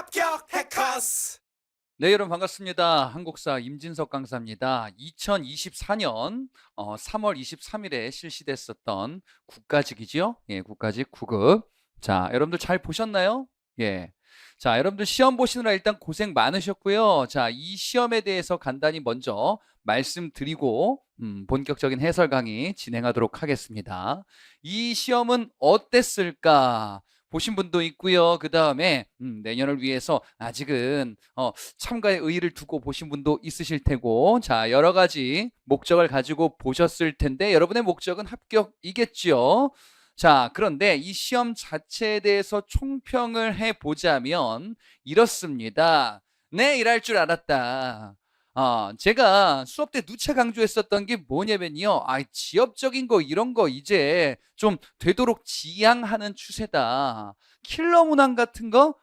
합격 해커스. 네, 여러분 반갑습니다. 한국사 임진석 강사입니다. 2024년 3월 23일에 실시됐었던 국가직이죠. 예, 국가직 9급. 자, 여러분들 잘 보셨나요? 예. 자, 여러분들 시험 보시느라 일단 고생 많으셨고요. 자, 이 시험에 대해서 간단히 먼저 말씀드리고 본격적인 해설 강의 진행하도록 하겠습니다. 이 시험은 어땠을까? 보신 분도 있고요. 그 다음에 내년을 위해서 아직은 참가의 의의를 두고 보신 분도 있으실 테고, 자, 여러 가지 목적을 가지고 보셨을 텐데 여러분의 목적은 합격이겠죠. 자, 그런데 이 시험 자체에 대해서 총평을 해보자면 이렇습니다. 네, 일할 줄 알았다. 제가 수업 때 누차 강조했었던 게 뭐냐면요. 지엽적인 거 이런 거 이제 좀 되도록 지양하는 추세다. 킬러 문항 같은 거,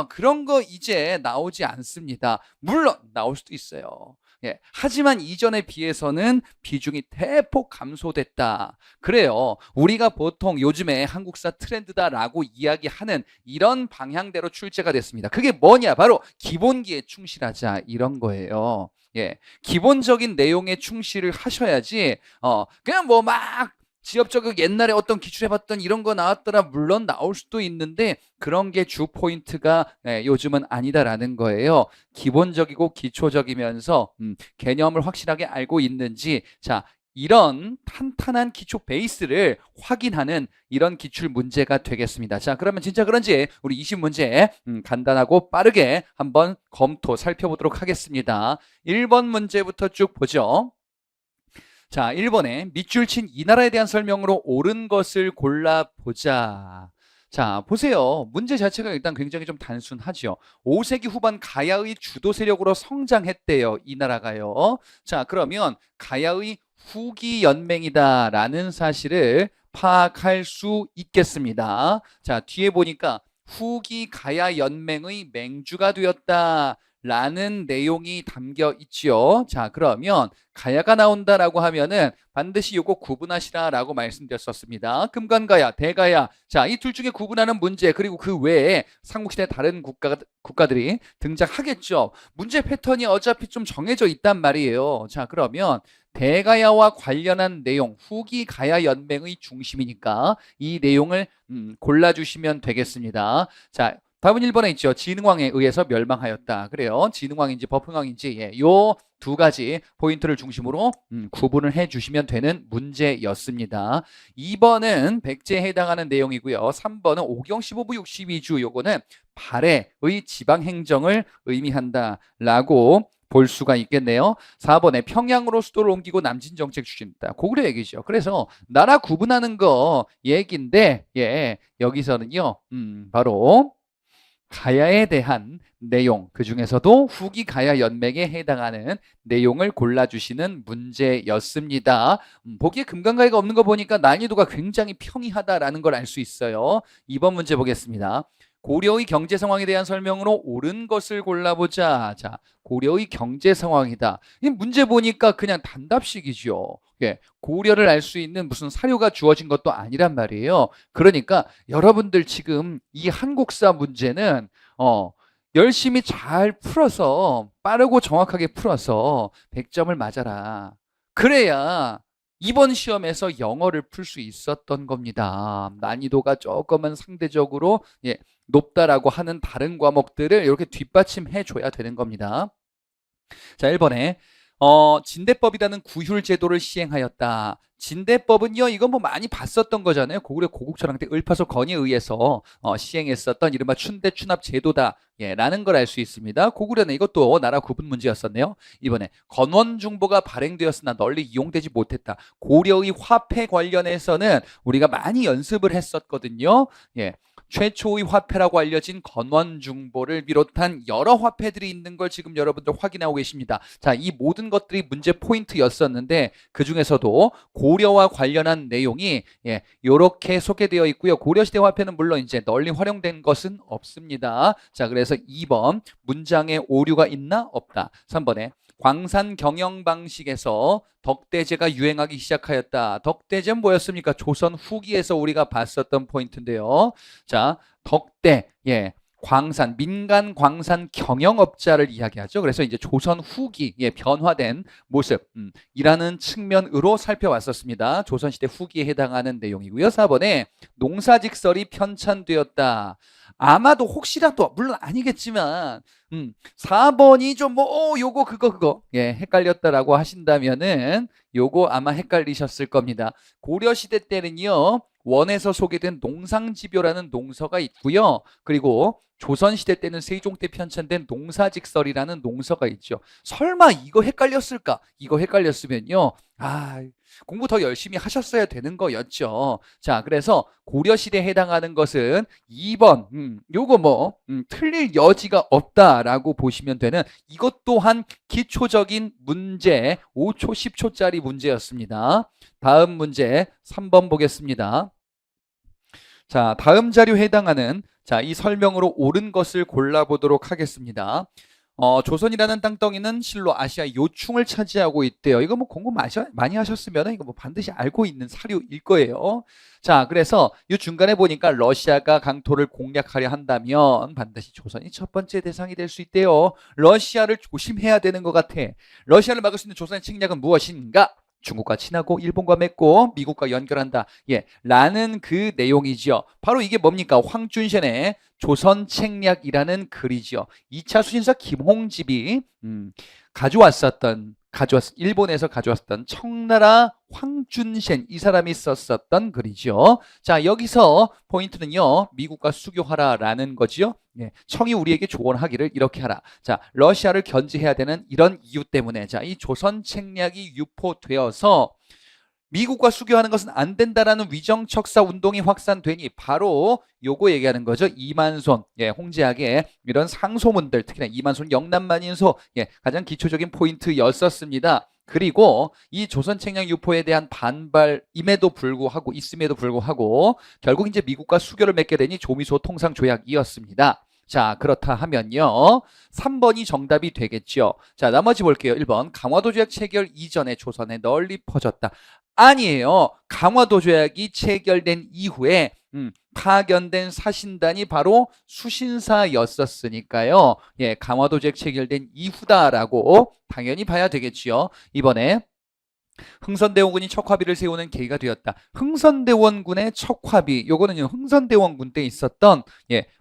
그런 거 이제 나오지 않습니다. 물론 나올 수도 있어요. 예, 하지만 이전에 비해서는 비중이 대폭 감소됐다. 그래요. 우리가 보통 요즘에 한국사 트렌드다라고 이야기하는 이런 방향대로 출제가 됐습니다. 그게 뭐냐? 바로 기본기에 충실하자 이런 거예요. 예, 기본적인 내용에 충실을 하셔야지 그냥 뭐 막 지엽적으로 옛날에 어떤 기출해봤던 이런 거 나왔더라. 물론 나올 수도 있는데 그런 게 주 포인트가 요즘은 아니다라는 거예요. 기본적이고 기초적이면서 개념을 확실하게 알고 있는지, 자, 이런 탄탄한 기초 베이스를 확인하는 이런 기출 문제가 되겠습니다. 자, 그러면 진짜 그런지 우리 20문제 간단하고 빠르게 한번 검토 살펴보도록 하겠습니다. 1번 문제부터 쭉 보죠. 자, 1번에 밑줄 친 이 나라에 대한 설명으로 옳은 것을 골라보자. 자, 보세요. 문제 자체가 일단 굉장히 좀 단순하죠. 5세기 후반 가야의 주도 세력으로 성장했대요. 이 나라가요. 자, 그러면 가야의 후기 연맹이다라는 사실을 파악할 수 있겠습니다. 자, 뒤에 보니까 후기 가야 연맹의 맹주가 되었다. 라는 내용이 담겨 있지요. 자, 그러면 가야가 나온다라고 하면은 반드시 요거 구분하시라라고 말씀드렸었습니다. 금관가야, 대가야. 자, 이 둘 중에 구분하는 문제, 그리고 그 외에 삼국시대 다른 국가들이 등장하겠죠. 문제 패턴이 어차피 좀 정해져 있단 말이에요. 자, 그러면 대가야와 관련한 내용, 후기 가야 연맹의 중심이니까 이 내용을 골라주시면 되겠습니다. 자, 답은 1번에 있죠. 진흥왕에 의해서 멸망하였다. 그래요. 진흥왕인지 버풍왕인지, 예, 요 두 가지 포인트를 중심으로 구분을 해주시면 되는 문제였습니다. 2번은 백제에 해당하는 내용이고요. 3번은 오경 15부 62주, 요거는 발해의 지방행정을 의미한다라고 볼 수가 있겠네요. 4번에 평양으로 수도를 옮기고 남진 정책 추진했다. 고구려 얘기죠. 그래서 나라 구분하는 거 얘기인데, 예, 여기서는요, 바로 가야에 대한 내용, 그 중에서도 후기 가야 연맹에 해당하는 내용을 골라주시는 문제였습니다. 보기에 금강가야가 없는 거 보니까 난이도가 굉장히 평이하다라는 걸 알 수 있어요. 2번 문제 보겠습니다. 고려의 경제 상황에 대한 설명으로 옳은 것을 골라보자. 자, 고려의 경제 상황이다. 이 문제 보니까 그냥 단답식이죠. 예, 고려를 알 수 있는 무슨 사료가 주어진 것도 아니란 말이에요. 그러니까 여러분들 지금 이 한국사 문제는 열심히 잘 풀어서 빠르고 정확하게 풀어서 100점을 맞아라. 그래야 이번 시험에서 영어를 풀 수 있었던 겁니다. 난이도가 조금은 상대적으로 높다라고 하는 다른 과목들을 이렇게 뒷받침해 줘야 되는 겁니다. 자, 1번에 진대법이라는 구휼 제도를 시행하였다. 진대법은요, 이건 뭐 많이 봤었던 거잖아요. 고구려 고국천왕 때 을파소 건의에 의해서 시행했었던 이른바 춘대 추납 제도다. 예, 라는 걸 알 수 있습니다. 고구려는 이것도 나라 구분 문제였었네요. 이번에 건원중보가 발행되었으나 널리 이용되지 못했다. 고려의 화폐 관련해서는 우리가 많이 연습을 했었거든요. 예. 최초의 화폐라고 알려진 건원중보를 비롯한 여러 화폐들이 있는 걸 지금 여러분들 확인하고 계십니다. 자, 이 모든 것들이 문제 포인트였었는데 그 중에서도 고려와 관련한 내용이 이렇게 소개되어 있고요. 고려시대 화폐는 물론 이제 널리 활용된 것은 없습니다. 자, 그래서 2번 문장에 오류가 있나? 없다. 3번에 광산 경영 방식에서 덕대제가 유행하기 시작하였다. 덕대제는 뭐였습니까? 조선 후기에서 우리가 봤었던 포인트인데요. 자, 덕대, 광산, 민간 광산 경영업자를 이야기하죠. 그래서 이제 조선 후기, 변화된 모습, 이라는 측면으로 살펴왔었습니다. 조선시대 후기에 해당하는 내용이고요. 4번에 농사직설이 편찬되었다. 아마도 혹시라도, 물론 아니겠지만, 4번이 좀 요거, 그거, 헷갈렸다라고 하신다면은, 요거 아마 헷갈리셨을 겁니다. 고려시대 때는요, 원에서 소개된 농상지묘라는 농서가 있고요. 그리고 조선시대 때는 세종 때 편찬된 농사직설이라는 농서가 있죠. 설마 이거 헷갈렸을까? 이거 헷갈렸으면요. 공부 더 열심히 하셨어야 되는 거였죠. 자, 그래서 고려시대에 해당하는 것은 2번, 요거 틀릴 여지가 없다라고 보시면 되는 이것 또한 기초적인 문제, 5초, 10초짜리 문제였습니다. 다음 문제 3번 보겠습니다. 자, 다음 자료에 해당하는 이 설명으로 옳은 것을 골라보도록 하겠습니다. 조선이라는 땅덩이는 실로 아시아 요충을 차지하고 있대요. 이거 공부 많이 하셨으면 이거 반드시 알고 있는 사료일 거예요. 자, 그래서 이 중간에 보니까 러시아가 강토를 공략하려 한다면 반드시 조선이 첫 번째 대상이 될 수 있대요. 러시아를 조심해야 되는 것 같아. 러시아를 막을 수 있는 조선의 책략은 무엇인가? 중국과 친하고 일본과 맺고 미국과 연결한다. 라는 그 내용이죠. 바로 이게 뭡니까? 황준센의 조선책략이라는 글이죠. 2차 수신사 김홍집이 일본에서 가져왔었던 청나라 황준센, 이 사람이 썼었던 글이죠. 자, 여기서 포인트는요, 미국과 수교하라라는 거지요. 청이 우리에게 조언하기를 이렇게 하라. 자, 러시아를 견제해야 되는 이런 이유 때문에, 자, 이 조선 책략이 유포되어서 미국과 수교하는 것은 안 된다라는 위정척사 운동이 확산되니 바로 요거 얘기하는 거죠. 이만손, 홍제학의 이런 상소문들, 특히나 이만손 영남만인소, 가장 기초적인 포인트였었습니다. 그리고 이 조선 책략 유포에 대한 반발임에도 불구하고 결국 이제 미국과 수교를 맺게 되니 조미소 통상조약이었습니다. 자, 그렇다 하면요, 3번이 정답이 되겠죠. 자, 나머지 볼게요. 1번 강화도 조약 체결 이전에 조선에 널리 퍼졌다. 아니에요. 강화도 조약이 체결된 이후에 파견된 사신단이 바로 수신사였었으니까요. 강화도 조약 체결된 이후다라고 당연히 봐야 되겠지요. 이번에 흥선대원군이 척화비를 세우는 계기가 되었다. 흥선대원군의 척화비, 요거는요, 흥선대원군 때 있었던,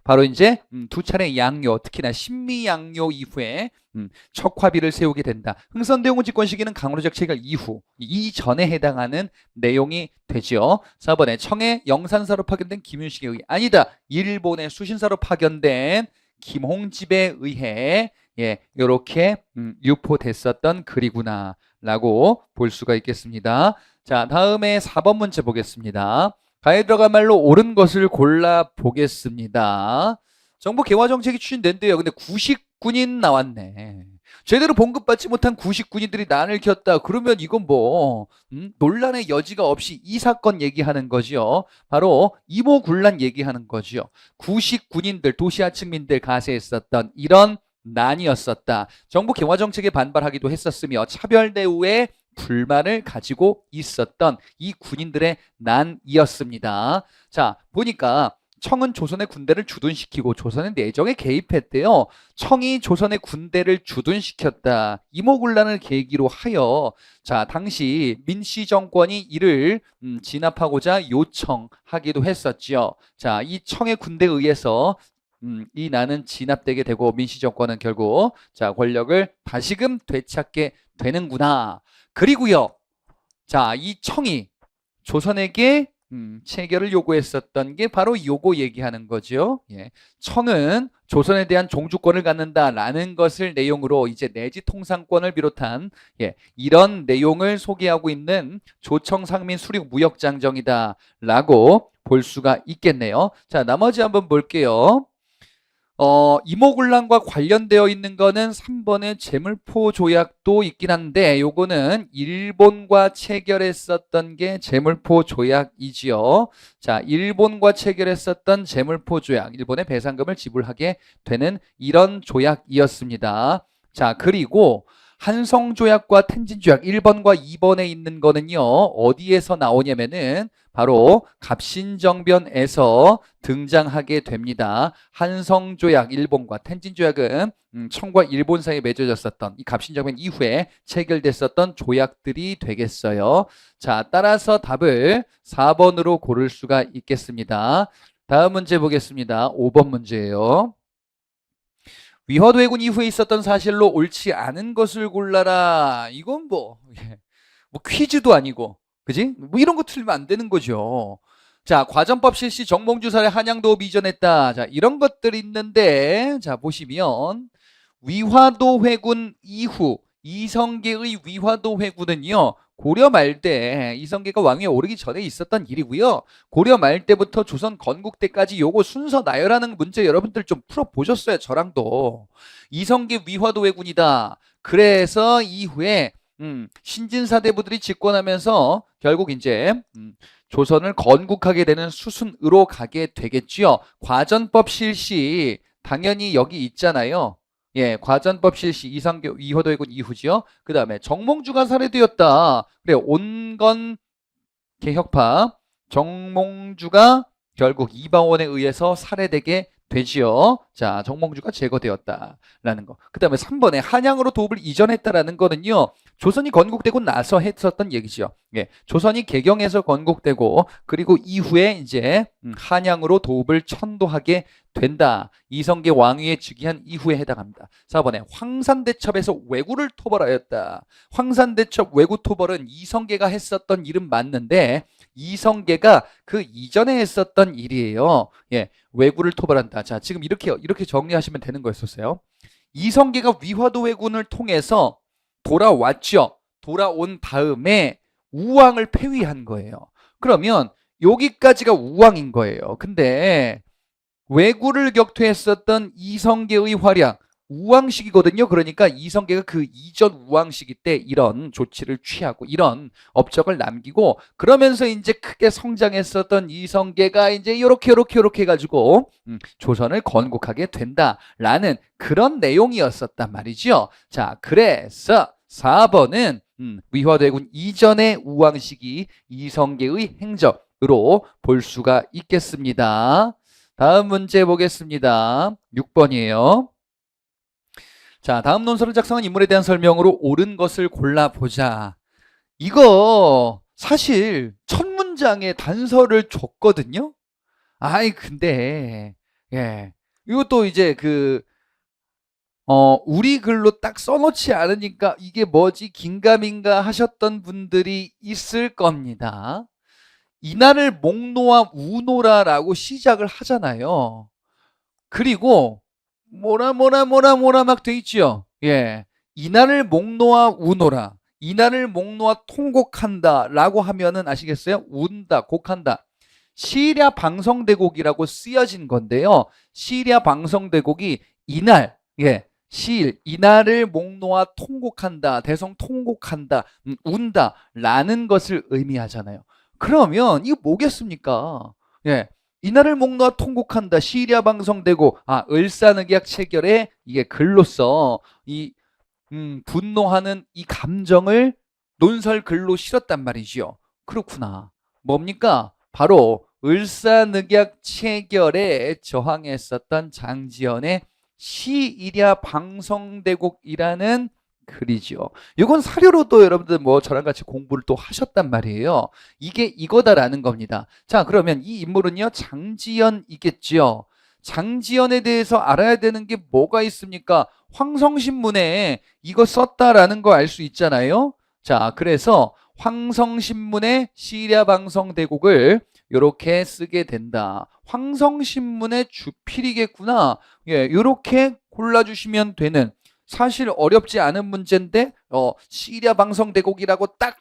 바로 이제 두 차례 양요, 특히나 신미양요 이후에 척화비를 세우게 된다. 흥선대원군 집권 시기는 강화도적 체결 이후, 이전에 해당하는 내용이 되죠. 4번에 청해 영산사로 파견된 김윤식에 의해, 아니다, 일본의 수신사로 파견된 김홍집에 의해 요렇게 유포됐었던 글이구나 라고 볼 수가 있겠습니다. 자, 다음에 4번 문제 보겠습니다. 가에 들어간 말로 옳은 것을 골라 보겠습니다. 정부 개화 정책이 추진된대요. 근데 구식군인 나왔네. 제대로 봉급받지 못한 구식군인들이 난을 켰다. 그러면 이건 논란의 여지가 없이 이 사건 얘기하는 거죠. 바로 이모군란 얘기하는 거죠. 구식군인들, 도시하층민들 가세했었던 이런 난이었었다. 정부 개화 정책에 반발하기도 했었으며 차별 대우에 불만을 가지고 있었던 이 군인들의 난이었습니다. 자, 보니까 청은 조선의 군대를 주둔시키고 조선의 내정에 개입했대요. 청이 조선의 군대를 주둔시켰다. 이모군란을 계기로 하여, 자, 당시 민씨 정권이 이를 진압하고자 요청하기도 했었죠. 자, 이 청의 군대에 의해서 이 난은 진압되게 되고 민씨 정권은 결국 권력을 다시금 되찾게 되는구나. 그리고요, 자, 이 청이 조선에게 체결을 요구했었던 게 바로 요거 얘기하는 거죠. 청은 조선에 대한 종주권을 갖는다라는 것을 내용으로 이제 내지 통상권을 비롯한 이런 내용을 소개하고 있는 조청상민 수륙 무역장정이다라고 볼 수가 있겠네요. 자, 나머지 한번 볼게요. 이모군란과 관련되어 있는 거는 3번의 제물포 조약도 있긴 한데 요거는 일본과 체결했었던 게 제물포 조약이지요. 자, 일본과 체결했었던 제물포 조약, 일본의 배상금을 지불하게 되는 이런 조약이었습니다. 자, 그리고 한성조약과 텐진조약 1번과 2번에 있는 거는요. 어디에서 나오냐면은 바로 갑신정변에서 등장하게 됩니다. 한성조약 일본과 텐진조약은 청과 일본 사이에 맺어졌었던 이 갑신정변 이후에 체결됐었던 조약들이 되겠어요. 자, 따라서 답을 4번으로 고를 수가 있겠습니다. 다음 문제 보겠습니다. 5번 문제예요. 위화도 해군 이후에 있었던 사실로 옳지 않은 것을 골라라. 이건 뭐 퀴즈도 아니고, 그지? 뭐 이런 거 틀리면 안 되는 거죠. 자, 과전법 실시 정몽주 살해 한양도 미전했다. 자, 이런 것들이 있는데, 자, 보시면 위화도 회군 이후 이성계의 위화도 회군은요. 고려 말때 이성계가 왕위에 오르기 전에 있었던 일이고요. 고려 말 때부터 조선 건국 때까지 요거 순서 나열하는 문제 여러분들 좀 풀어보셨어요. 저랑도. 이성계 위화도 회군이다. 그래서 이후에 신진사대부들이 집권하면서 결국 이제 조선을 건국하게 되는 수순으로 가게 되겠지요. 과전법 실시 당연히 여기 있잖아요. 예, 과전법 실시 이성계 위화도 회군 이후지요. 그 다음에 정몽주가 살해되었다. 그래, 온건 개혁파 정몽주가 결국 이방원에 의해서 살해되게 되지요. 자, 정몽주가 제거되었다라는 거. 그 다음에 3번에 한양으로 도읍을 이전했다라는 거는요. 조선이 건국되고 나서 했었던 얘기죠. 예, 조선이 개경해서 건국되고 그리고 이후에 이제 한양으로 도읍을 천도하게 된다. 이성계 왕위에 즉위한 이후에 해당합니다. 4번에 황산대첩에서 왜구를 토벌하였다. 황산대첩 왜구 토벌은 이성계가 했었던 일은 맞는데 이성계가 그 이전에 했었던 일이에요. 예, 왜구를 토벌한다. 자, 지금 이렇게 정리하시면 되는 거였었어요. 이성계가 위화도 왜군을 통해서 돌아왔죠. 돌아온 다음에 우왕을 폐위한 거예요. 그러면 여기까지가 우왕인 거예요. 근데 왜구를 격퇴했었던 이성계의 활약, 우왕식이거든요. 그러니까 이성계가 그 이전 우왕시기 때 이런 조치를 취하고 이런 업적을 남기고 그러면서 이제 크게 성장했었던 이성계가 이제 요렇게 해가지고 조선을 건국하게 된다라는 그런 내용이었었단 말이죠. 자, 그래서 4번은 위화대군 이전의 우왕시기 이성계의 행적으로 볼 수가 있겠습니다. 다음 문제 보겠습니다. 6번이에요. 자, 다음 논설을 작성한 인물에 대한 설명으로 옳은 것을 골라보자. 이거 사실 첫 문장에 단서를 줬거든요. 아이 근데 예, 이것도 이제 우리 글로 딱 써놓지 않으니까 이게 뭐지 긴가민가 하셨던 분들이 있을 겁니다. 이날을 목놓아 우노라라고 시작을 하잖아요. 그리고 뭐라 막 돼 있지요. 예. 이날을 목놓아 우노라. 이날을 목놓아 통곡한다 라고 하면은 아시겠어요? 운다, 곡한다. 시랴 방성대곡이라고 쓰여진 건데요. 시랴 방성대곡이 이날, 예, 시일, 이날을 목놓아 통곡한다, 대성 통곡한다, 운다 라는 것을 의미하잖아요. 그러면 이거 뭐겠습니까? 예. 이날을 목놓아 통곡한다. 시리아 방성되고 을사늑약 체결에 이게 글로써 이 분노하는 이 감정을 논설 글로 실었단 말이지요. 그렇구나. 뭡니까? 바로 을사늑약 체결에 저항했었던 장지연의 시이랴 방성대곡이라는 글이죠. 이건 사료로도 여러분들 뭐 저랑 같이 공부를 또 하셨단 말이에요. 이게 이거다라는 겁니다. 자, 그러면 이 인물은요, 장지연이겠죠. 장지연에 대해서 알아야 되는 게 뭐가 있습니까? 황성신문에 이거 썼다라는 거 알 수 있잖아요. 자, 그래서 황성신문의 시랴방성대곡을 이렇게 쓰게 된다. 황성신문의 주필이겠구나. 예, 이렇게 골라주시면 되는 사실 어렵지 않은 문제인데 시랴 방성대곡이라고 딱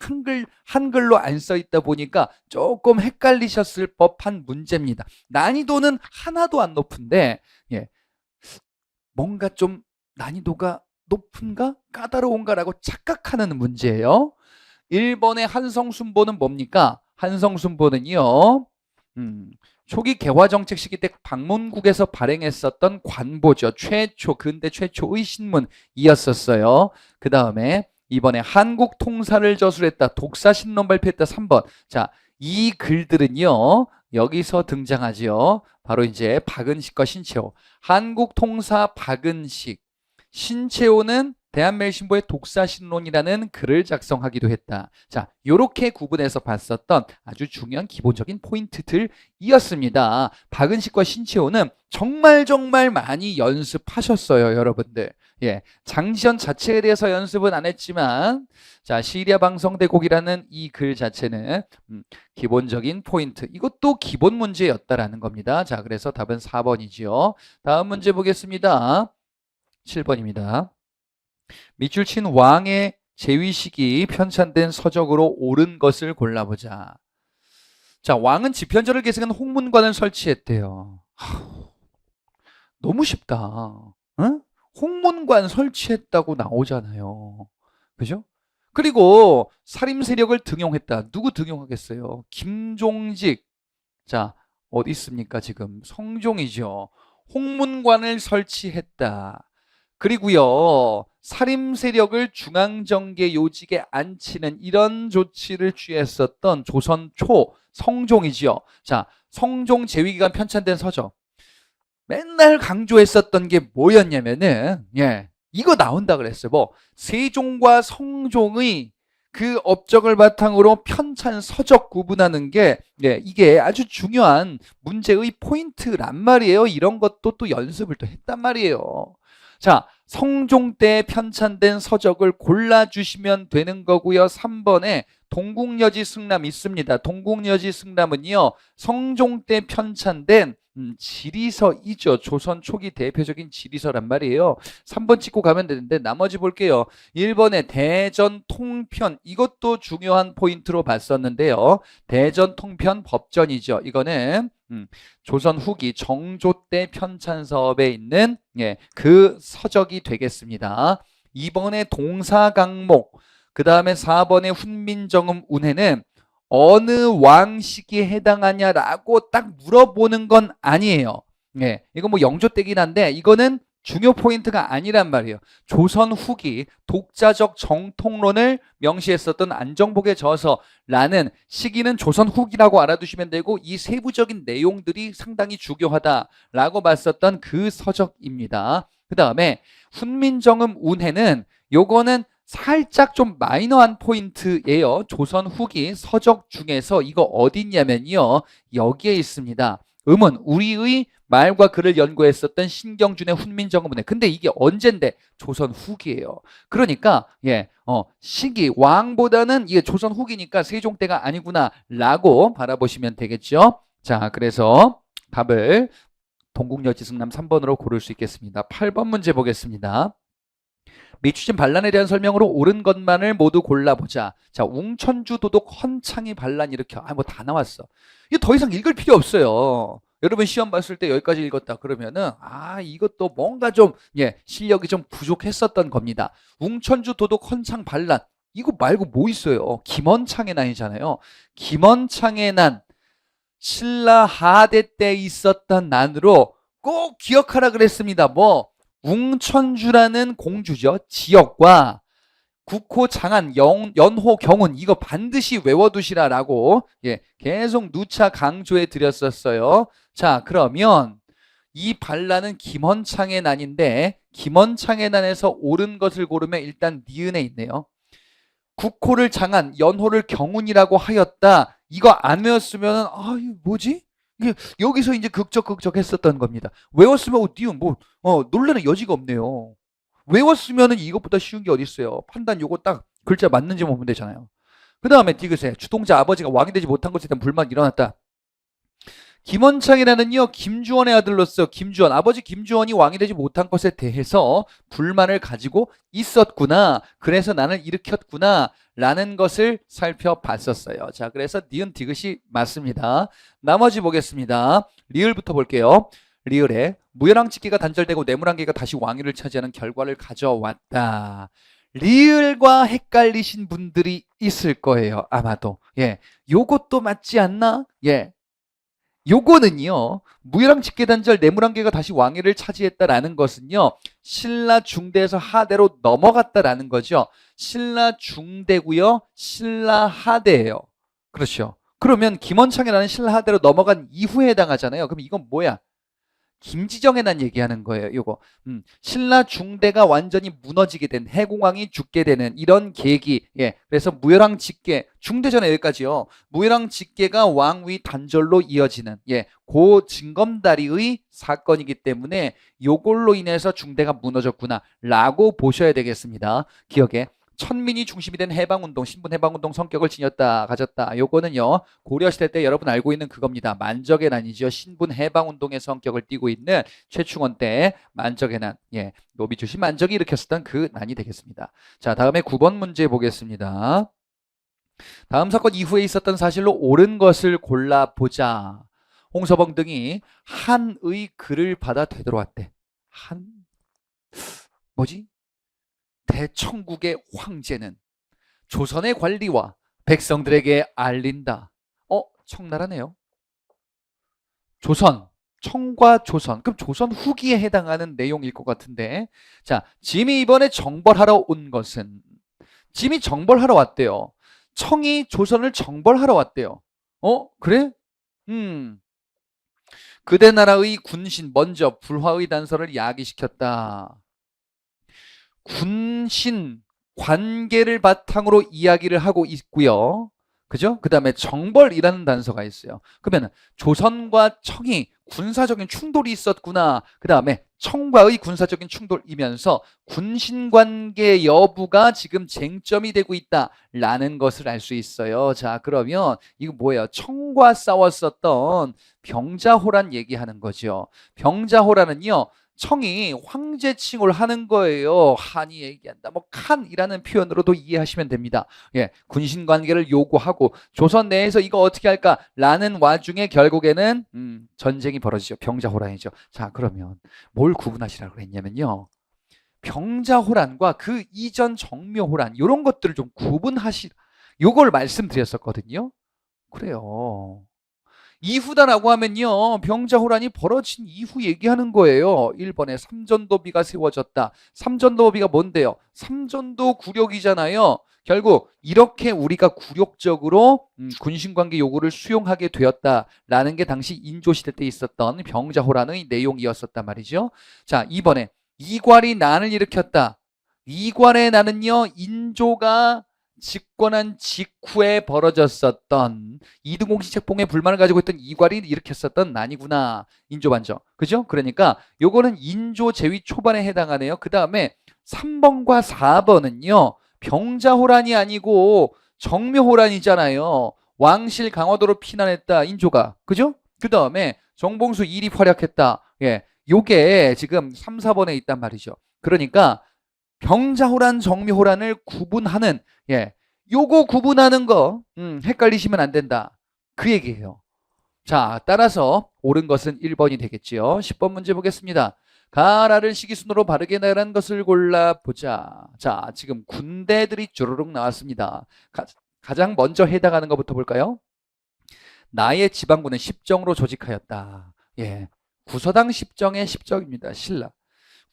한글로 안 써 있다 보니까 조금 헷갈리셨을 법한 문제입니다. 난이도는 하나도 안 높은데 예, 뭔가 좀 난이도가 높은가 까다로운가라고 착각하는 문제예요. 1번의 한성순보는 뭡니까? 한성순보는요. 초기 개화 정책 시기 때 방문국에서 발행했었던 관보죠. 근대 최초의 신문이었었어요. 그 다음에 이번에 한국 통사를 저술했다. 독사신론 발표했다. 3번. 자, 이 글들은요. 여기서 등장하지요. 바로 이제 박은식과 신채호. 한국 통사 박은식. 신채호는 대한매일신보의 독사신론이라는 글을 작성하기도 했다. 자, 요렇게 구분해서 봤었던 아주 중요한 기본적인 포인트들이었습니다. 박은식과 신채호는 정말 많이 연습하셨어요, 여러분들. 예, 장시현 자체에 대해서 연습은 안 했지만, 자, 시리아 방송대곡이라는 이 글 자체는 기본적인 포인트, 이것도 기본 문제였다라는 겁니다. 자, 그래서 답은 4번이지요. 다음 문제 보겠습니다. 7번입니다. 밑줄 친 왕의 재위식이 편찬된 서적으로 옳은 것을 골라보자. 자, 왕은 집현전을 계승한 홍문관을 설치했대요. 너무 쉽다. 응? 홍문관 설치했다고 나오잖아요. 그죠? 그리고 살림 세력을 등용했다. 누구 등용하겠어요? 김종직. 자, 어디 있습니까? 지금 성종이죠. 홍문관을 설치했다. 그리고요, 살림 세력을 중앙정계 요직에 앉히는 이런 조치를 취했었던 조선 초 성종이지요. 자, 성종 재위기간 편찬된 서적. 맨날 강조했었던 게 뭐였냐면은, 예, 이거 나온다 그랬어요. 뭐, 세종과 성종의 그 업적을 바탕으로 편찬 서적 구분하는 게, 예, 이게 아주 중요한 문제의 포인트란 말이에요. 이런 것도 또 연습을 또 했단 말이에요. 자, 성종 때 편찬된 서적을 골라주시면 되는 거고요. 3번에 동국여지 승람 있습니다. 동국여지 승람은요, 성종 때 편찬된 지리서이죠. 조선 초기 대표적인 지리서란 말이에요. 3번 찍고 가면 되는데 나머지 볼게요. 1번에 대전통편, 이것도 중요한 포인트로 봤었는데요. 대전통편 법전이죠. 이거는 조선 후기 정조 때 편찬서에 있는, 예, 그 서적이 되겠습니다. 2번에 동사강목, 그 다음에 4번에 훈민정음 운해는 어느 왕 시기에 해당하냐라고 딱 물어보는 건 아니에요. 예, 이거 뭐 영조때긴 한데 이거는 중요 포인트가 아니란 말이에요. 조선 후기 독자적 정통론을 명시했었던 안정복의 저서라는 시기는 조선 후기라고 알아두시면 되고, 이 세부적인 내용들이 상당히 중요하다라고 봤었던 그 서적입니다. 그 다음에 훈민정음 운해는 요거는 살짝 좀 마이너한 포인트예요. 조선 후기 서적 중에서 이거 어디 있냐면요, 여기에 있습니다. 우리의 말과 글을 연구했었던 신경준의 훈민정음운해. 근데 이게 언젠데? 조선 후기예요. 그러니까 시기 왕보다는 이게 조선 후기니까 세종 때가 아니구나라고 바라보시면 되겠죠. 자, 그래서 답을 동국여지 승남 3번으로 고를 수 있겠습니다. 8번 문제 보겠습니다. 밑주신 반란에 대한 설명으로 옳은 것만을 모두 골라보자. 자, 웅천주 도독 헌창이 반란 일으켜. 뭐 다 나왔어. 이거 더 이상 읽을 필요 없어요. 여러분 시험 봤을 때 여기까지 읽었다 그러면은 이것도 뭔가 좀 실력이 좀 부족했었던 겁니다. 웅천주 도독 헌창 반란, 이거 말고 뭐 있어요? 김원창의 난이잖아요. 김원창의 난, 신라 하대 때 있었던 난으로 꼭 기억하라 그랬습니다. 뭐 웅천주라는 공주죠. 지역과 국호, 장안, 연호, 경운, 이거 반드시 외워두시라라고 계속 누차 강조해 드렸었어요. 자, 그러면 이 반란은 김헌창의 난인데, 김헌창의 난에서 옳은 것을 고르면 일단 니은에 있네요. 국호를 장안, 연호를 경운이라고 하였다. 이거 안 외웠으면 이거 뭐지? 이게 여기서 이제 극적 했었던 겁니다. 외웠으면 니은 놀라는 여지가 없네요. 외웠으면 이것보다 쉬운 게 어디 있어요. 판단 요거 딱 글자 맞는지 보면 되잖아요. 그 다음에 디귿에 주동자 아버지가 왕이 되지 못한 것에 대한 불만이 일어났다. 김원창이라는요, 김주원의 아들로서 아버지 김주원이 왕이 되지 못한 것에 대해서 불만을 가지고 있었구나. 그래서 나는 일으켰구나 라는 것을 살펴봤었어요. 자, 그래서 니은 디귿이 맞습니다. 나머지 보겠습니다. 리을부터 볼게요. 리을에 무열왕직기가 단절되고 내물왕기가 다시 왕위를 차지하는 결과를 가져왔다. 리을과 헷갈리신 분들이 있을 거예요. 아마도. 요것도 맞지 않나? 요거는요, 무열왕 직계단절 내무랑계가 다시 왕위를 차지했다라는 것은요, 신라 중대에서 하대로 넘어갔다라는 거죠. 신라 중대고요, 신라 하대예요. 그렇죠. 그러면 김원창이라는 신라 하대로 넘어간 이후에 해당하잖아요. 그럼 이건 뭐야? 김지정에 난 얘기하는 거예요. 요거. 신라 중대가 완전히 무너지게 된, 해공왕이 죽게 되는 이런 계기. 예. 그래서 무열왕 직계, 중대전에 여기까지요. 무열왕 직계가 왕위 단절로 이어지는, 예, 고 징검다리의 사건이기 때문에 요걸로 인해서 중대가 무너졌구나라고 보셔야 되겠습니다. 기억에. 천민이 중심이 된 해방운동, 신분해방운동 성격을 지녔다, 가졌다. 요거는요, 고려시대 때 여러분 알고 있는 그겁니다. 만적의 난이죠. 신분해방운동의 성격을 띠고 있는 최충원 때 만적의 난, 예, 노비 출신 만적이 일으켰었던 그 난이 되겠습니다. 자, 다음에 9번 문제 보겠습니다. 다음 사건 이후에 있었던 사실로 옳은 것을 골라보자. 홍서봉 등이 한의 글을 받아 되돌아왔대. 뭐지? 대청국의 황제는 조선의 관리와 백성들에게 알린다. 청나라네요. 조선, 청과 조선. 그럼 조선 후기에 해당하는 내용일 것 같은데. 자, 짐이 이번에 정벌하러 온 것은, 짐이 정벌하러 왔대요. 청이 조선을 정벌하러 왔대요. 그래? 그대 나라의 군신 먼저 불화의 단서를 야기시켰다. 군신 관계를 바탕으로 이야기를 하고 있고요. 그죠? 그 다음에 정벌이라는 단서가 있어요. 그러면 조선과 청이 군사적인 충돌이 있었구나. 그 다음에 청과의 군사적인 충돌이면서 군신관계 여부가 지금 쟁점이 되고 있다라는 것을 알 수 있어요. 자, 그러면 이거 뭐예요? 청과 싸웠었던 병자호란 얘기하는 거죠. 병자호란은요, 청이 황제 칭호를 하는 거예요. 한이 얘기한다. 뭐 칸이라는 표현으로도 이해하시면 됩니다. 예, 군신 관계를 요구하고 조선 내에서 이거 어떻게 할까라는 와중에 결국에는 전쟁이 벌어지죠. 병자호란이죠. 자, 그러면 뭘 구분하시라고 했냐면요. 병자호란과 그 이전 정묘호란 이런 것들을 좀 구분하시라. 요걸 말씀드렸었거든요. 그래요. 이후다라고 하면요, 병자호란이 벌어진 이후 얘기하는 거예요. 1번에 삼전도비가 세워졌다. 삼전도비가 뭔데요? 삼전도 굴욕이잖아요. 결국 이렇게 우리가 굴욕적으로 군신관계 요구를 수용하게 되었다라는 게 당시 인조시대 때 있었던 병자호란의 내용이었었단 말이죠. 자, 2번에 이괄이 난을 일으켰다. 이괄의 난은요, 인조가 집권한 직후에 벌어졌었던 이등공신책봉에 불만을 가지고 있던 이괄이 일으켰었던 난이구나. 인조반정. 그죠? 그러니까 요거는 인조 제위 초반에 해당하네요. 그 다음에 3번과 4번은요. 병자호란이 아니고 정묘호란이잖아요. 왕실 강화도로 피난했다. 인조가. 그죠? 그 다음에 정봉수 일이 활약했다. 예. 요게 지금 3, 4번에 있단 말이죠. 그러니까 병자호란, 정묘호란을 구분하는, 예, 요거 구분하는 거 헷갈리시면 안 된다. 그 얘기예요. 자, 따라서 옳은 것은 1번이 되겠지요. 10번 문제 보겠습니다. 가라를 시기순으로 바르게 나가는 것을 골라보자. 자, 지금 군대들이 주르륵 나왔습니다. 가장 먼저 해당하는 것부터 볼까요? 나의 지방군은 십정으로 조직하였다. 예, 구서당 십정의 십정입니다. 신라.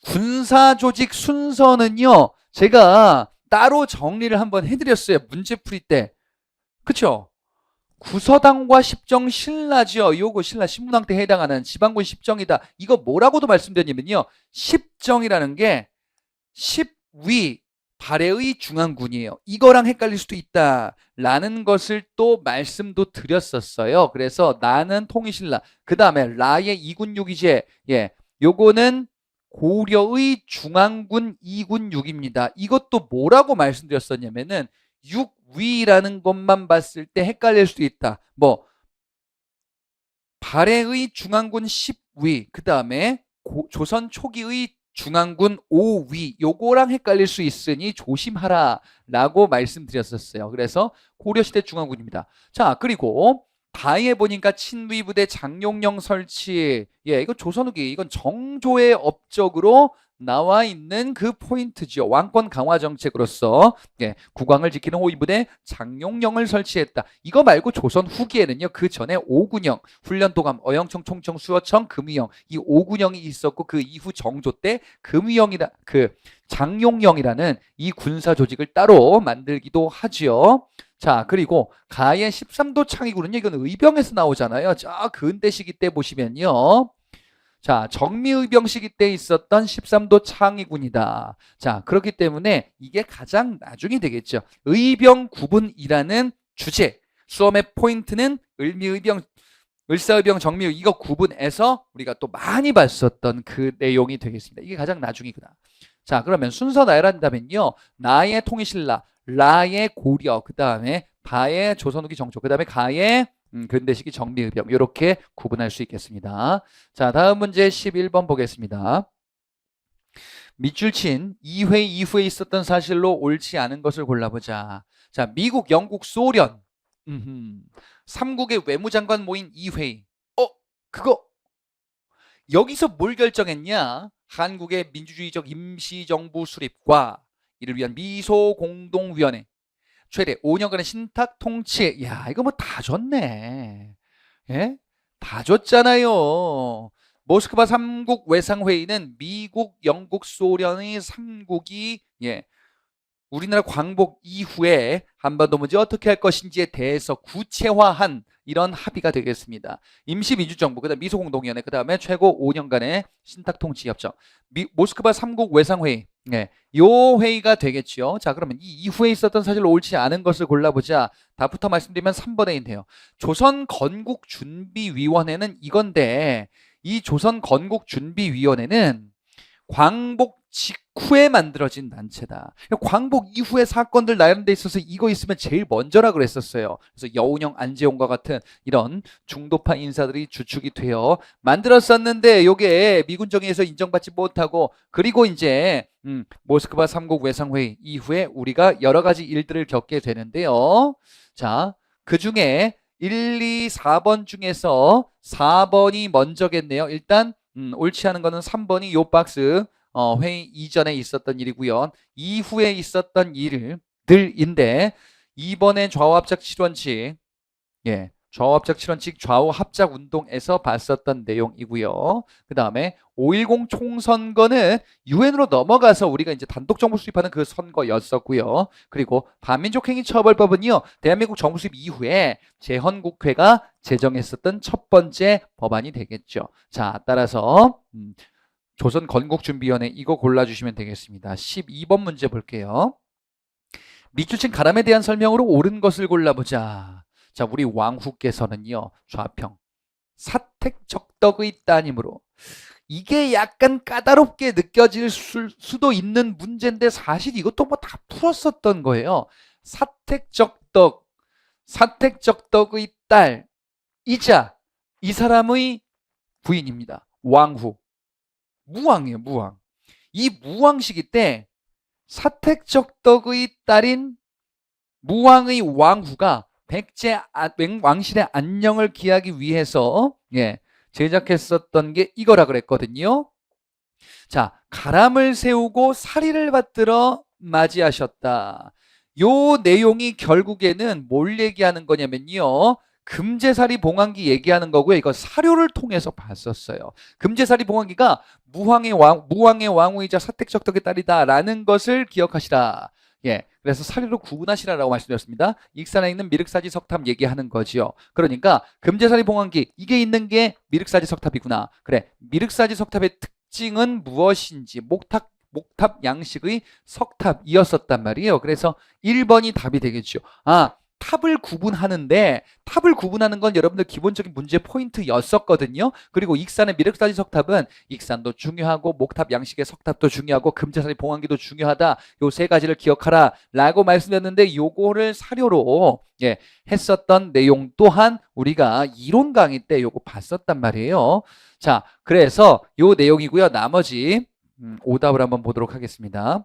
군사 조직 순서는요, 제가 따로 정리를 한번 해드렸어요. 문제풀이 때. 그쵸? 구서당과 십정 신라죠. 요거 신라 신문왕 때 해당하는 지방군 십정이다. 이거 뭐라고도 말씀드렸냐면요. 십정이라는 게 십위 발해의 중앙군이에요. 이거랑 헷갈릴 수도 있다라는 것을 또 말씀도 드렸었어요. 그래서 나는 통일신라. 그 다음에 라의 이군육이제. 예, 요거는 고려의 중앙군 2군 6입니다. 이것도 뭐라고 말씀드렸었냐면은 6위라는 것만 봤을 때 헷갈릴 수도 있다. 뭐 발해의 중앙군 10위, 그 다음에 조선 초기의 중앙군 5위, 요거랑 헷갈릴 수 있으니 조심하라 라고 말씀드렸었어요. 그래서 고려시대 중앙군입니다. 자, 그리고 다에 보니까 친위부대 장용령 설치. 예, 이거 조선 후기, 이건 정조의 업적으로 나와 있는 그 포인트죠. 왕권 강화 정책으로서 예, 국왕을 지키는 호위부대 장용령을 설치했다. 이거 말고 조선 후기에는요. 그 전에 오군영, 훈련도감, 어영청, 총청, 수어청, 금위영 이 오군영이 있었고 그 이후 정조 때 금위영이라 그 장용령이라는 이 군사 조직을 따로 만들기도 하지요. 자, 그리고 가의 13도 창의군은요. 이건 의병에서 나오잖아요. 자, 근대 시기 때 보시면요. 자, 정미의병 시기 때 있었던 13도 창의군이다. 자, 그렇기 때문에 이게 가장 나중이 되겠죠. 의병 구분이라는 주제. 수험의 포인트는 을미의병, 을사의병, 정미의 이거 구분해서 우리가 또 많이 봤었던 그 내용이 되겠습니다. 이게 가장 나중이구나. 자, 그러면 순서 나열한다면요. 나의 통일신라, 라의 고려, 그 다음에 바의 조선 후기 정조, 그 다음에 가의 근대시기 정미의병 이렇게 구분할 수 있겠습니다. 자, 다음 문제 11번 보겠습니다. 밑줄 친 2회 이후에 있었던 사실로 옳지 않은 것을 골라보자. 자, 미국, 영국, 소련 삼국의 외무장관 모인 2회. 그거 여기서 뭘 결정했냐? 한국의 민주주의적 임시정부 수립과 이를 위한 미소공동위원회 최대 5년간의 신탁 통치. 야, 이거 뭐 다 줬네. 예? 다 줬잖아요. 모스크바 3국 외상회의는 미국, 영국, 소련의 3국이 우리나라 광복 이후에 한반도 문제 어떻게 할 것인지에 대해서 구체화한 이런 합의가 되겠습니다. 임시민주정부, 그다음 미소공동위원회, 그다음에 최고 5년간의 신탁통치협정, 모스크바 3국 외상회의, 요 회의가 되겠죠. 자, 그러면 이 이후에 있었던 사실로 옳지 않은 것을 골라보자. 답부터 말씀드리면 3번에 있네요. 조선건국준비위원회는 이건데 이 조선건국준비위원회는 광복 직후에 만들어진 단체다. 광복 이후의 사건들 나열한 데 있어서 이거 있으면 제일 먼저라 그랬었어요. 그래서 여운형, 안재홍과 같은 이런 중도파 인사들이 주축이 되어 만들었었는데 요게 미군 정의에서 인정받지 못하고 그리고 이제 모스크바 3국 외상회의 이후에 우리가 여러 가지 일들을 겪게 되는데요. 자, 그 중에 1, 2, 4번 중에서 4번이 먼저겠네요. 일단 옳지 않은 거는 3번이 요 박스 회의 이전에 있었던 일이고요. 이후에 있었던 일들인데 2번의 좌우합작 7원칙 좌우합작 7원칙 좌우합작 운동에서 봤었던 내용이고요. 그 다음에 5.10 총선거는 유엔으로 넘어가서 우리가 이제 단독 정부 수립하는 그 선거였었고요. 그리고 반민족행위 처벌법은요. 대한민국 정부 수립 이후에 재헌국회가 제정했었던 첫 번째 법안이 되겠죠. 자, 따라서 조선건국준비위원회 이거 골라주시면 되겠습니다. 12번 문제 볼게요. 밑줄 친 가람에 대한 설명으로 옳은 것을 골라보자. 자, 우리 왕후께서는요. 좌평 사택적덕의 따님으로 이게 약간 까다롭게 느껴질 수도 있는 문제인데 사실 이것도 뭐 다 풀었었던 거예요. 사택적덕의 딸이자 이 사람의 부인입니다. 왕후. 무왕이에요, 무왕. 이 무왕 시기 때 사택적덕의 딸인 무왕의 왕후가 백제 왕실의 안녕을 기하기 위해서 제작했었던 게 이거라 그랬거든요. 자, 가람을 세우고 사리를 받들어 맞이하셨다. 요 내용이 결국에는 뭘 얘기하는 거냐면요. 금제사리 봉황기 얘기하는 거고요. 이거 사료를 통해서 봤었어요. 금제사리 봉황기가 무왕의 왕후이자 사택적덕의 딸이다라는 것을 기억하시라. 그래서 사료로 구분하시라라고 말씀드렸습니다. 익산에 있는 미륵사지 석탑 얘기하는 거지요. 그러니까 금제사리 봉황기 이게 있는 게 미륵사지 석탑이구나. 그래, 미륵사지 석탑의 특징은 무엇인지 목탑 양식의 석탑이었었단 말이에요. 그래서 1번이 답이 되겠죠. 탑을 구분하는데 탑을 구분하는 건 여러분들 기본적인 문제 포인트였었거든요. 그리고 익산의 미륵사지 석탑은 익산도 중요하고 목탑 양식의 석탑도 중요하고 금제사리 봉황기도 중요하다. 요 세 가지를 기억하라 라고 말씀드렸는데 요거를 사료로 했었던 내용 또한 우리가 이론 강의 때 요거 봤었단 말이에요. 자, 그래서 요 내용이고요. 나머지 오답을 한번 보도록 하겠습니다.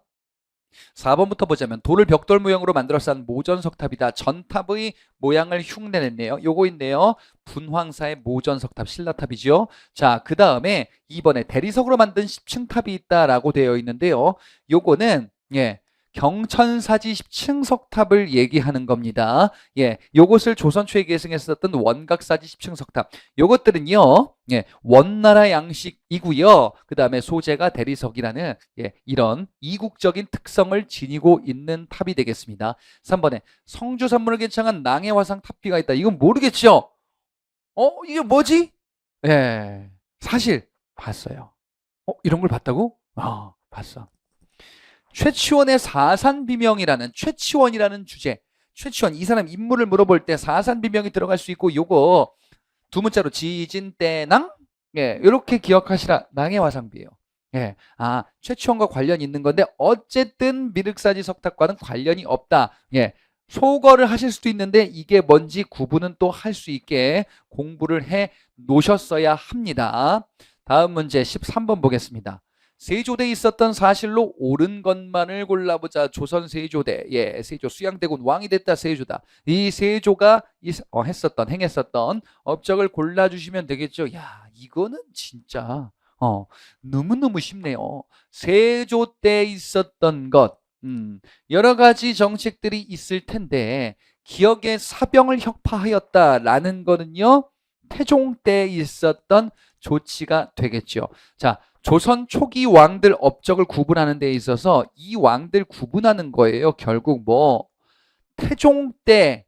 4번부터 보자면 돌을 벽돌 모형으로 만들어 쌓은 모전석탑이다. 전탑의 모양을 흉내냈네요. 요거 있네요. 분황사의 모전석탑, 신라탑이죠. 자, 그 다음에 2번에 대리석으로 만든 10층 탑이 있다라고 되어 있는데요. 요거는 경천사지 10층 석탑을 얘기하는 겁니다. 요것을 조선 초에 계승했었던 원각사지 10층 석탑. 요것들은요, 원나라 양식이고요. 그 다음에 소재가 대리석이라는 이런 이국적인 특성을 지니고 있는 탑이 되겠습니다. 3번에 성주 산문을 개창한 낭해화상 탑비가 있다. 이건 모르겠죠? 이게 뭐지? 사실 봤어요. 이런 걸 봤다고? 봤어. 최치원의 사산비명이라는 최치원이라는 주제. 최치원, 이 사람 인물을 물어볼 때 사산비명이 들어갈 수 있고, 요거 두 문자로 지진대낭? 이렇게 기억하시라. 낭해화상비예요. 최치원과 관련이 있는 건데 어쨌든 미륵사지 석탑과는 관련이 없다. 소거를 하실 수도 있는데 이게 뭔지 구분은 또 할 수 있게 공부를 해 놓으셨어야 합니다. 다음 문제 13번 보겠습니다. 세조대에 있었던 사실로 옳은 것만을 골라보자. 조선 세조대. 세조 수양대군 왕이 됐다. 세조다. 이 세조가 행했었던 업적을 골라주시면 되겠죠. 이거는 진짜 너무너무 쉽네요. 세조 때 있었던 것. 여러 가지 정책들이 있을 텐데 기억의 사병을 혁파하였다라는 거는요. 태종 때 있었던 조치가 되겠죠. 자, 조선 초기 왕들 업적을 구분하는 데 있어서 이 왕들 구분하는 거예요. 결국 태종 때,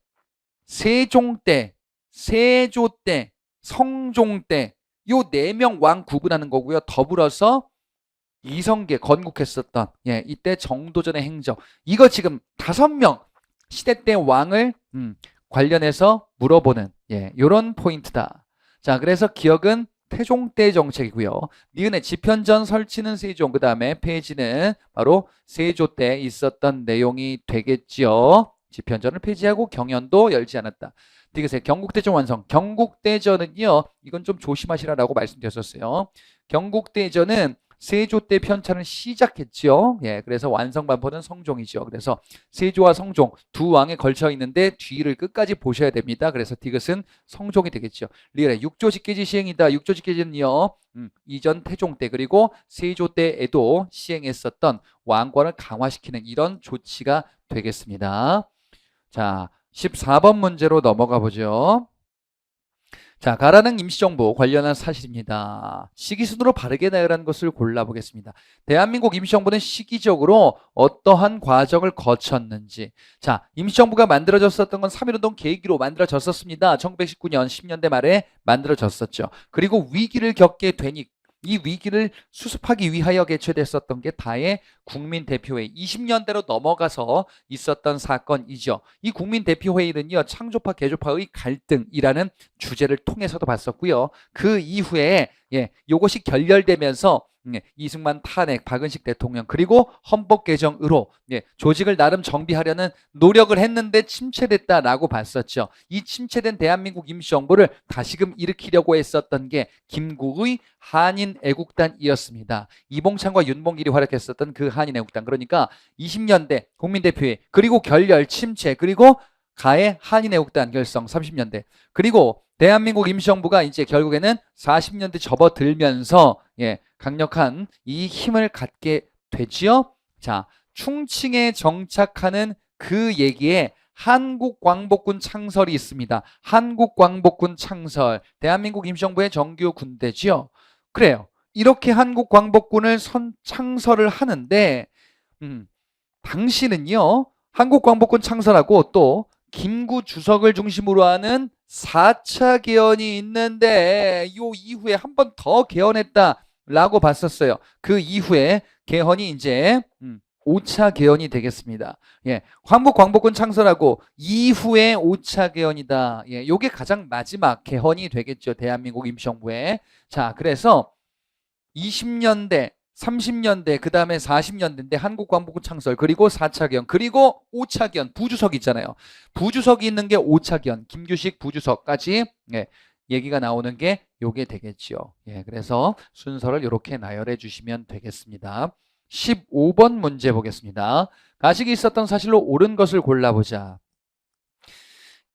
세종 때, 세조 때, 성종 때 요 4명 왕 구분하는 거고요. 더불어서 이성계 건국했었던 이때 정도전의 행적, 이거 지금 5명 시대 때 왕을 관련해서 물어보는 요런 포인트다. 자, 그래서 기억은 태종 때 정책이고요. 니은의 지편전 설치는 세종, 그 다음에 폐지는 바로 세조 때 있었던 내용이 되겠지요. 지편전을 폐지하고 경연도 열지 않았다. 디귿의 경국대전 완성. 경국대전은요, 이건 좀 조심하시라라고 말씀드렸었어요. 경국대전은 세조 때 편찬을 시작했죠. 그래서 완성 반포는 성종이죠. 그래서 세조와 성종 두 왕에 걸쳐 있는데 뒤를 끝까지 보셔야 됩니다. 그래서 디귿은 성종이 되겠죠. 리을의 육조직계지 시행이다. 육조직계지는요, 이전 태종 때 그리고 세조 때에도 시행했었던 왕권을 강화시키는 이런 조치가 되겠습니다. 자, 14번 문제로 넘어가 보죠. 자, 가라는 임시정부 관련한 사실입니다. 시기순으로 바르게 나열한 것을 골라보겠습니다. 대한민국 임시정부는 시기적으로 어떠한 과정을 거쳤는지. 자, 임시정부가 만들어졌었던 건 3.1운동 계기로 만들어졌었습니다. 1919년 10년대 말에 만들어졌었죠. 그리고 위기를 겪게 되니 이 위기를 수습하기 위하여 개최됐었던 게 다의 국민대표회의, 20년대로 넘어가서 있었던 사건이죠. 이 국민대표회의는요, 창조파 개조파의 갈등이라는 주제를 통해서도 봤었고요. 그 이후에 요것이 결렬되면서 이승만 탄핵, 박은식 대통령, 그리고 헌법 개정으로 조직을 나름 정비하려는 노력을 했는데 침체됐다라고 봤었죠. 이 침체된 대한민국 임시정부를 다시금 일으키려고 했었던 게 김구의 한인애국단이었습니다. 이봉창과 윤봉길이 활약했었던 그 한인애국단. 그러니까 20년대 국민대표회의, 그리고 결렬, 침체, 그리고 가해 한인애국단 결성 30년대, 그리고 대한민국 임시정부가 이제 결국에는 40년대 접어들면서 강력한 이 힘을 갖게 되지요. 자, 충칭에 정착하는 그 얘기에 한국광복군 창설이 있습니다. 한국광복군 창설, 대한민국 임시정부의 정규 군대지요. 그래요. 이렇게 한국광복군을 창설을 하는데 당시는요, 한국광복군 창설하고 또 김구 주석을 중심으로 하는 4차 개헌이 있는데 요 이후에 한 번 더 개헌했다라고 봤었어요. 그 이후에 개헌이 이제 5차 개헌이 되겠습니다. 한국광복군 창설하고 이후에 5차 개헌이다. 요게 가장 마지막 개헌이 되겠죠. 대한민국 임시정부에. 자, 그래서 20년대 30년대, 그 다음에 40년대인데 한국광복군 창설, 그리고 4차 개헌, 그리고 5차 개헌, 부주석 있잖아요. 부주석이 있는 게 5차 개헌, 김규식 부주석까지 얘기가 나오는 게 요게 되겠죠. 그래서 순서를 이렇게 나열해 주시면 되겠습니다. 15번 문제 보겠습니다. 가식이 있었던 사실로 옳은 것을 골라보자.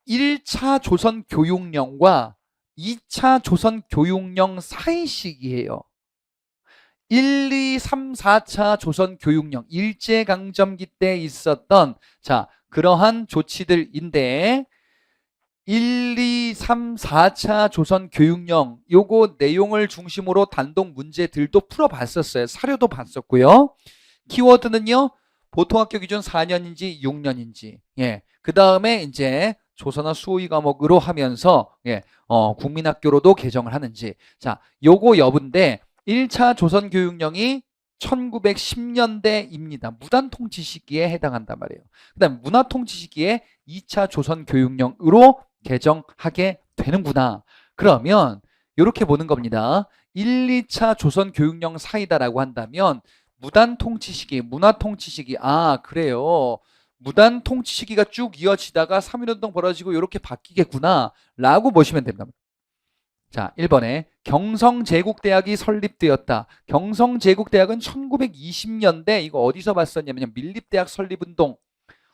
1차 조선 교육령과 2차 조선 교육령 사이 시기예요. 1, 2, 3, 4차 조선 교육령 일제강점기 때 있었던 그러한 조치들인데 1, 2, 3, 4차 조선 교육령 요거 내용을 중심으로 단독 문제들도 풀어봤었어요. 사료도 봤었고요. 키워드는요. 보통학교 기준 4년인지 6년인지 그 다음에 이제 조선어 수의 과목으로 하면서 국민학교로도 개정을 하는지 요거 여부인데 1차 조선 교육령이 1910년대입니다. 무단통치 시기에 해당한단 말이에요. 그 다음 문화통치 시기에 2차 조선 교육령으로 개정하게 되는구나. 그러면 이렇게 보는 겁니다. 1, 2차 조선 교육령 사이다라고 한다면 무단통치 시기, 문화통치 시기 그래요. 무단통치 시기가 쭉 이어지다가 3.1운동 벌어지고 이렇게 바뀌겠구나 라고 보시면 됩니다. 1번에 경성제국대학이 설립되었다. 경성제국대학은 1920년대 이거 어디서 봤었냐면 밀립대학 설립운동.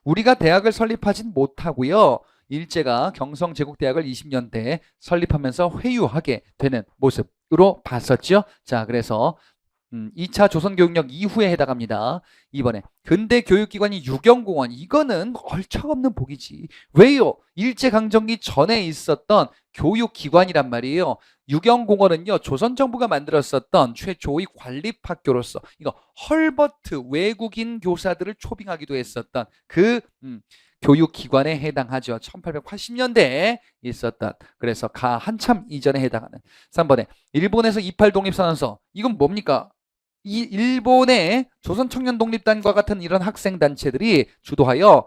우리가 대학을 설립하진 못하고요. 일제가 경성제국대학을 20년대에 설립하면서 회유하게 되는 모습으로 봤었죠. 그래서 2차 조선교육령 이후에 해당합니다. 2번에 근대 교육기관이 유경공원. 이거는 얼척없는 복이지. 왜요? 일제강점기 전에 있었던 교육기관이란 말이에요. 유경공원은요. 조선정부가 만들었었던 최초의 관립학교로서 이거 헐버트 외국인 교사들을 초빙하기도 했었던 그 교육기관에 해당하죠. 1880년대에 있었던 그래서 한참 이전에 해당하는 3번에 일본에서 28 독립선언서. 이건 뭡니까? 이 일본의 조선청년독립단과 같은 이런 학생단체들이 주도하여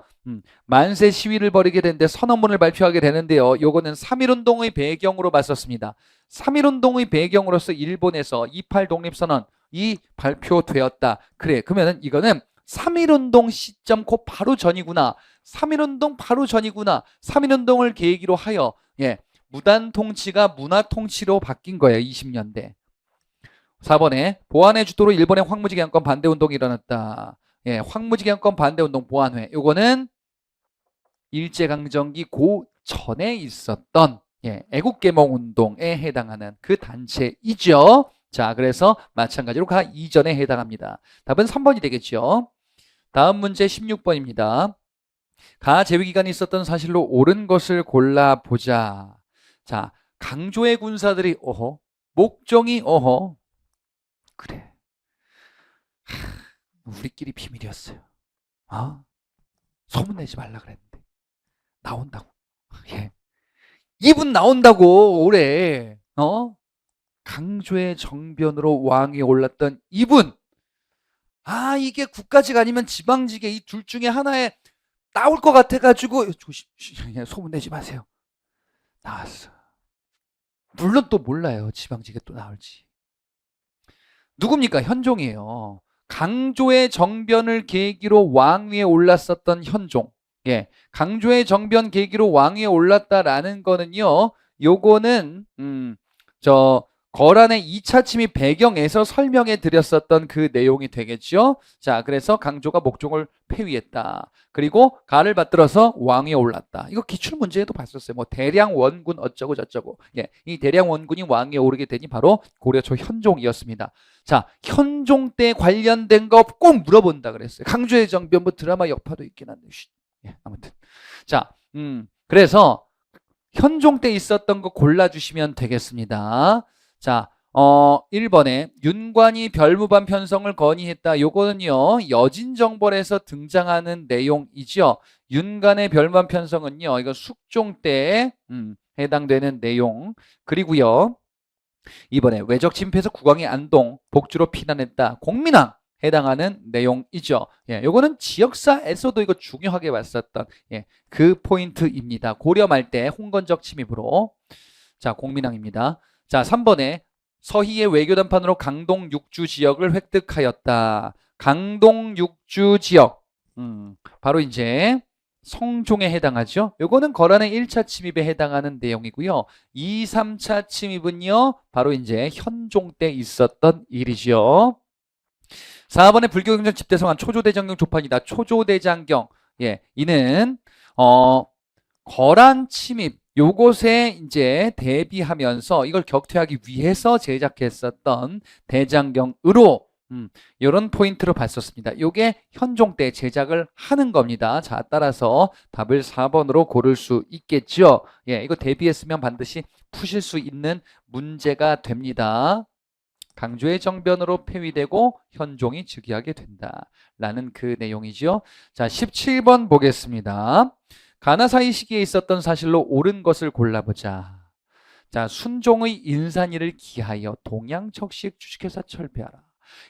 만세 시위를 벌이게 되는데 선언문을 발표하게 되는데요. 요거는 3.1운동의 배경으로 봤었습니다. 3.1운동의 배경으로서 일본에서 28 독립선언이 발표되었다. 그래, 그러면은 이거는 3.1운동 시점 곧 바로 전이구나. 3.1운동 바로 전이구나. 3.1운동을 계기로 하여 무단통치가 문화통치로 바뀐 거예요. 20년대. 4번에 보안회 주도로 일본의 황무지 개항권 반대운동이 일어났다. 황무지 개항권 반대운동 보안회. 요거는 일제강점기 전에 있었던 애국개몽운동에 해당하는 그 단체이죠. 그래서 마찬가지로 이전에 해당합니다. 답은 3번이 되겠죠. 다음 문제 16번입니다. 제위기간이 있었던 사실로 옳은 것을 골라보자. 강조의 군사들이 목종이 그래. 우리끼리 비밀이었어요. 소문내지 말라 그랬는데 나온다고. 이분 나온다고 올해 강조의 정변으로 왕위에 올랐던 이분. 이게 국가직 아니면 지방직에 이 둘 중에 하나에 나올 것 같아가지고 소문내지 마세요. 나왔어. 물론 또 몰라요. 지방직에 또 나올지. 누굽니까? 현종이에요. 강조의 정변을 계기로 왕위에 올랐었던 현종. 강조의 정변 계기로 왕위에 올랐다라는 거는요. 요거는 거란의 2차 침입 배경에서 설명해 드렸었던 그 내용이 되겠죠. 그래서 강조가 목종을 폐위했다. 그리고 가를 받들어서 왕위에 올랐다. 이거 기출문제에도 봤었어요. 대량 원군 어쩌고 저쩌고. 이 대량 원군이 왕위에 오르게 되니 바로 고려 초 현종이었습니다. 현종 때 관련된 거 꼭 물어본다 그랬어요. 강조의 정변 드라마 여파도 있긴 한데. 아무튼. 그래서 현종 때 있었던 거 골라주시면 되겠습니다. 1번에 윤관이 별무반 편성을 건의했다. 요거는요, 여진정벌에서 등장하는 내용이죠. 윤관의 별무반 편성은요, 이거 숙종 때에 해당되는 내용. 그리고요, 2번에 외적 침패에서 국왕이 안동, 복주로 피난했다. 공민왕 해당하는 내용이죠. 요거는 지역사에서도 이거 중요하게 봤었던 그 포인트입니다. 고려 말 때 홍건적 침입으로. 공민왕입니다. 3번에 서희의 외교단판으로 강동 6주 지역을 획득하였다. 강동 6주 지역. 바로 이제 성종에 해당하죠. 요거는 거란의 1차 침입에 해당하는 내용이고요. 2, 3차 침입은요. 바로 이제 현종 때 있었던 일이죠. 4번에 불교경전 집대성한 초조대장경 조판이다. 초조대장경. 예, 이는 거란 침입 요것에 이제 대비하면서 이걸 격퇴하기 위해서 제작했었던 대장경으로 이런 포인트로 봤었습니다. 요게 현종 때 제작을 하는 겁니다. 자, 따라서 답을 4번으로 고를 수 있겠죠. 예, 이거 대비했으면 반드시 푸실 수 있는 문제가 됩니다. 강조의 정변으로 폐위되고 현종이 즉위하게 된다라는 그 내용이죠. 자, 17번 보겠습니다. 가나사이 시기에 있었던 사실로 옳은 것을 골라보자. 자, 순종의 인산이를 기하여 동양척식 주식회사 철폐하라.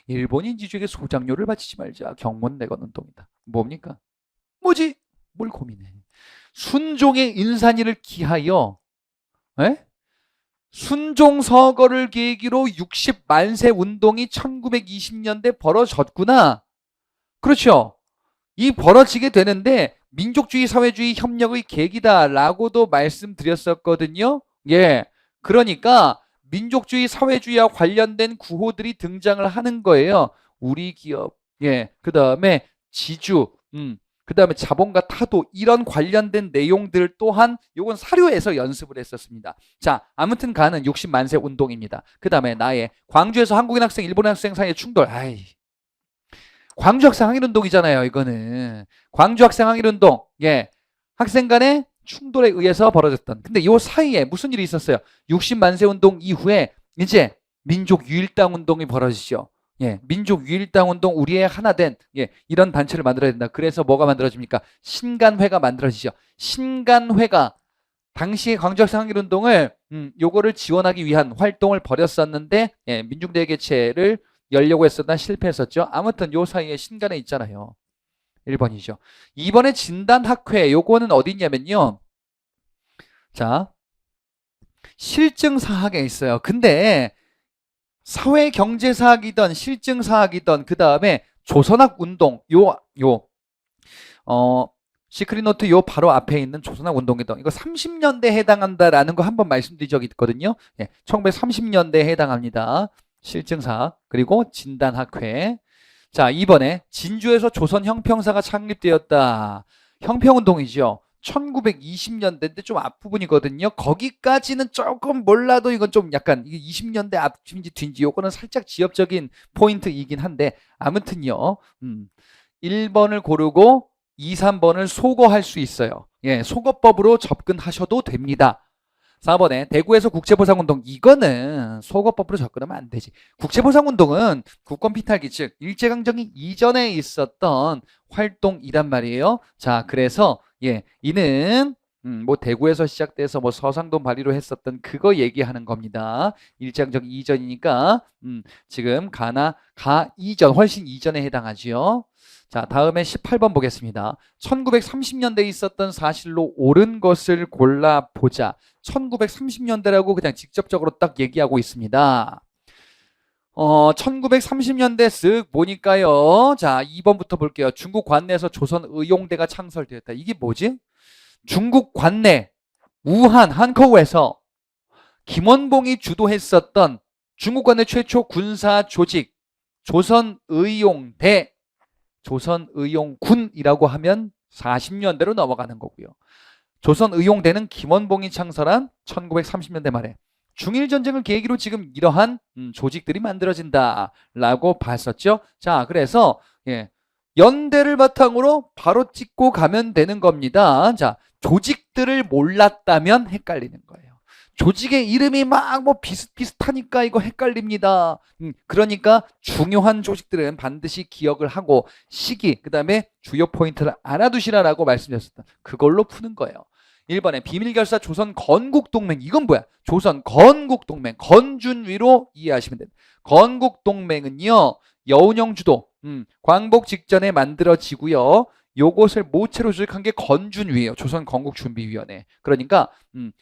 일본인 지주에게 소장료를 바치지 말자. 경문 내건 운동이다. 뭡니까? 뭐지? 뭘 고민해. 순종의 인산이를 기하여 에? 순종서거를 계기로 60만세 운동이 1920년대 벌어졌구나. 그렇죠. 이 벌어지게 되는데 민족주의 사회주의 협력의 계기다라고도 말씀드렸었거든요. 예. 그러니까 민족주의 사회주의와 관련된 구호들이 등장을 하는 거예요. 우리 기업, 예. 그 다음에 지주, 그 다음에 자본과 타도 이런 관련된 내용들 또한 요건 사료에서 연습을 했었습니다. 자, 아무튼 가는 60만세 운동입니다. 그 다음에 나의 광주에서 한국인 학생, 일본 학생 사이의 충돌. 광주 학생 항일운동이잖아요. 이거는 광주 학생 항일운동. 예, 학생 간의 충돌에 의해서 벌어졌던. 근데 요 사이에 무슨 일이 있었어요? 60만세 운동 이후에 이제 민족 유일당 운동이 벌어지죠. 예, 민족 유일당 운동 우리의 하나 된 이런 단체를 만들어야 된다. 그래서 뭐가 만들어집니까? 신간회가 만들어지죠. 신간회가 당시 광주학생 항일운동을 요거를 지원하기 위한 활동을 벌였었는데 민중대회 개최를 열려고 했었다 실패했었죠. 아무튼 요 사이에 신간에 있잖아요. 1번이죠. 2번에 진단학회 요거는 어디냐면요. 자, 실증사학에 있어요. 근데 사회경제사학이던 실증사학이던 그 다음에 조선학 운동 시크릿노트 요 바로 앞에 있는 조선학 운동이던 이거 30년대에 해당한다라는 거 한번 말씀드린 적이 있거든요. 1930년대에 해당합니다. 실증사학 그리고 진단학회. 자, 2번에 진주에서 조선 형평사가 창립되었다. 형평운동이죠. 1920년대인데 좀 앞부분이거든요. 거기까지는 조금 몰라도 이건 좀 약간 20년대 앞인지 뒤인지 요거는 살짝 지엽적인 포인트이긴 한데 아무튼요. 1번을 고르고 2, 3번을 소거할 수 있어요. 예, 소거법으로 접근하셔도 됩니다. 4번에 대구에서 국제보상운동. 이거는 소거법으로 접근하면 안 되지. 국제보상운동은 국권피탈기 즉 일제강점기 이전에 있었던 활동이란 말이에요. 자, 그래서 이는 뭐 대구에서 시작돼서 뭐 서상돈 발의로 했었던 그거 얘기하는 겁니다. 일제강점기 이전이니까 지금 가 이전 훨씬 이전에 해당하지요. 자, 다음에 18번 보겠습니다. 1930년대에 있었던 사실로 옳은 것을 골라보자. 1930년대라고 그냥 직접적으로 딱 얘기하고 있습니다. 1930년대 쓱 보니까요. 자, 2번부터 볼게요. 중국 관내에서 조선의용대가 창설되었다. 이게 뭐지? 중국 관내, 우한, 한커우에서 김원봉이 주도했었던 중국 관내 최초 군사 조직 조선의용대 조선의용군이라고 하면 40년대로 넘어가는 거고요. 조선의용대는 김원봉이 창설한 1930년대 말에 중일전쟁을 계기로 지금 이러한 조직들이 만들어진다라고 봤었죠. 자, 그래서 연대를 바탕으로 바로 찍고 가면 되는 겁니다. 자, 조직들을 몰랐다면 헷갈리는 거예요. 조직의 이름이 막 뭐 비슷비슷하니까 이거 헷갈립니다. 그러니까 중요한 조직들은 반드시 기억을 하고 시기, 그 다음에 주요 포인트를 알아두시라라고 말씀드렸습니다. 그걸로 푸는 거예요. 1번에 비밀결사 조선건국동맹. 이건 뭐야? 조선건국동맹. 건준위로 이해하시면 됩니다. 건국동맹은요. 여운형 주도 광복 직전에 만들어지고요. 요것을 모체로 조직한 게 건준위예요. 조선건국준비위원회. 그러니까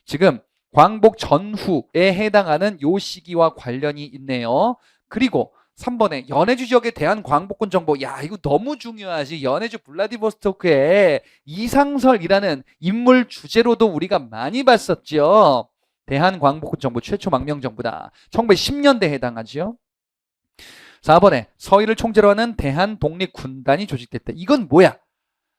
지금 광복 전후에 해당하는 요 시기와 관련이 있네요. 그리고 3번에 연해주 지역에 대한 광복군 정보. 야, 이거 너무 중요하지. 연해주 블라디보스토크에 이상설이라는 인물 주제로도 우리가 많이 봤었죠. 대한 광복군 정보 최초 망명 정부다. 1910년대에 해당하죠. 4번에 서희를 총재로 하는 대한독립군단이 조직됐다. 이건 뭐야?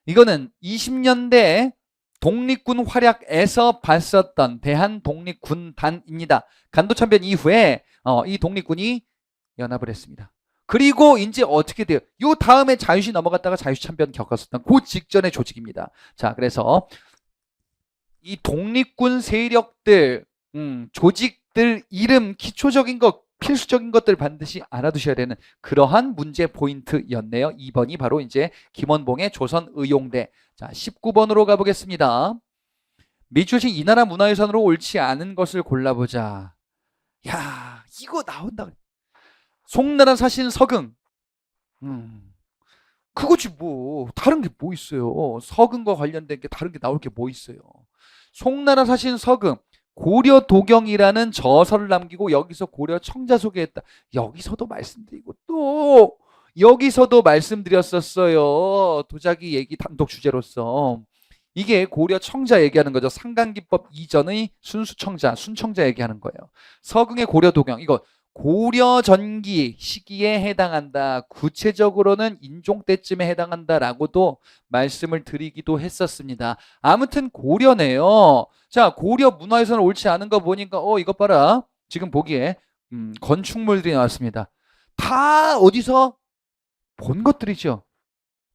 이거는 20년대 독립군 활약에서 봤었던 대한독립군단입니다. 간도참변 이후에 이 독립군이 연합을 했습니다. 그리고 이제 어떻게 돼요? 요 다음에 자유시 넘어갔다가 자유시참변 겪었었던 그 직전의 조직입니다. 자, 그래서 이 독립군 세력들, 조직들 이름 기초적인 것, 필수적인 것들 반드시 알아두셔야 되는 그러한 문제 포인트였네요. 2번이 바로 이제 김원봉의 조선의용대. 자, 19번으로 가보겠습니다. 미추홀식 이 나라 문화유산으로 옳지 않은 것을 골라보자. 야, 이거 나온다. 송나라 사신 서금. 그거지 뭐. 다른 게 뭐 있어요. 서금과 관련된 게 다른 게 나올 게 뭐 있어요. 송나라 사신 서금. 고려 도경이라는 저서를 남기고 여기서 고려 청자 소개했다. 여기서도 말씀드리고 또 여기서도 말씀드렸었어요. 도자기 얘기 단독 주제로서. 이게 고려 청자 얘기하는 거죠. 상강기법 이전의 순수청자, 순청자 얘기하는 거예요. 서궁의 고려 도경. 이거 고려 전기 시기에 해당한다. 구체적으로는 인종 때쯤에 해당한다라고도 말씀을 드리기도 했었습니다. 아무튼 고려네요. 자, 고려 문화유산을 옳지 않은 거 보니까 이것 봐라. 지금 보기에 건축물들이 나왔습니다. 다 어디서 본 것들이죠.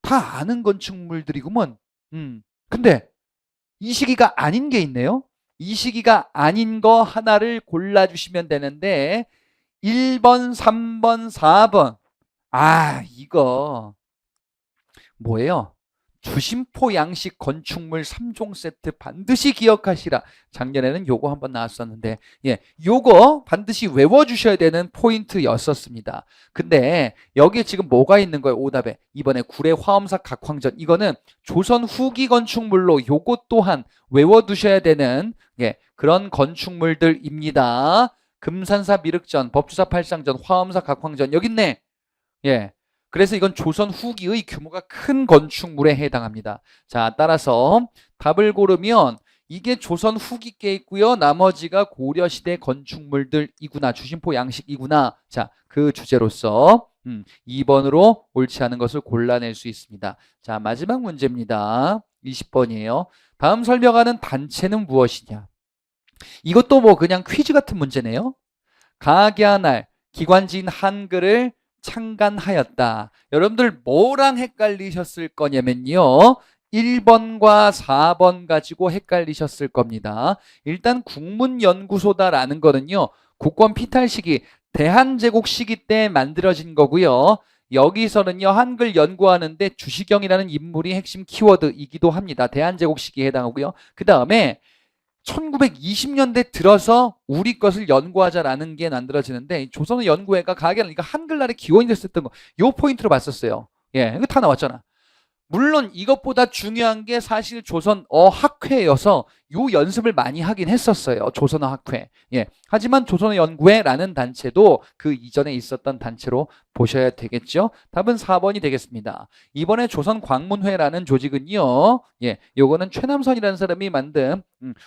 다 아는 건축물들이구먼. 근데 이 시기가 아닌 게 있네요. 이 시기가 아닌 거 하나를 골라주시면 되는데 1번, 3번, 4번. 이거 뭐예요? 주심포 양식 건축물 3종 세트 반드시 기억하시라. 작년에는 요거 한번 나왔었는데, 요거 반드시 외워주셔야 되는 포인트였었습니다. 근데 여기에 지금 뭐가 있는 거예요? 오답에. 이번에 구례 화엄사 각황전. 이거는 조선 후기 건축물로 요거 또한 외워두셔야 되는 그런 건축물들입니다. 금산사 미륵전, 법주사 팔상전, 화엄사 각황전 여기 있네. 그래서 이건 조선 후기의 규모가 큰 건축물에 해당합니다. 자, 따라서 답을 이게 조선 후기께 있고요. 나머지가 고려시대 건축물들이구나. 주심포 양식이구나. 자, 그 주제로서 2번으로 옳지 않은 것을 골라낼 수 있습니다. 자, 마지막 문제입니다. 20번이에요. 다음 설명하는 단체는 무엇이냐? 이것도 뭐 그냥 퀴즈 같은 문제네요. 가갸날 기관지인 한글을 창간하였다. 여러분들 뭐랑 헷갈리셨을 거냐면요. 1번과 4번 가지고 헷갈리셨을 겁니다. 일단 국문연구소다라는 거는요. 국권 피탈 시기, 대한제국 시기 때 만들어진 거고요. 여기서는요. 한글 연구하는데 주시경이라는 인물이 핵심 키워드이기도 합니다. 대한제국 시기에 해당하고요. 그 다음에 1920년대 들어서 우리 것을 연구하자라는 게 만들어지는데 조선의 연구회가 가게는 한글날의 기원이 됐었던 거, 요 포인트로 봤었어요. 이거 다 나왔잖아. 물론 이것보다 중요한 게 사실 조선어 학회여서 요 연습을 많이 하긴 했었어요. 조선어 학회. 하지만 조선어 연구회라는 단체도 그 이전에 있었던 단체로 보셔야 되겠죠. 답은 4번이 되겠습니다. 이번에 조선광문회라는 조직은요. 요거는 최남선이라는 사람이 만든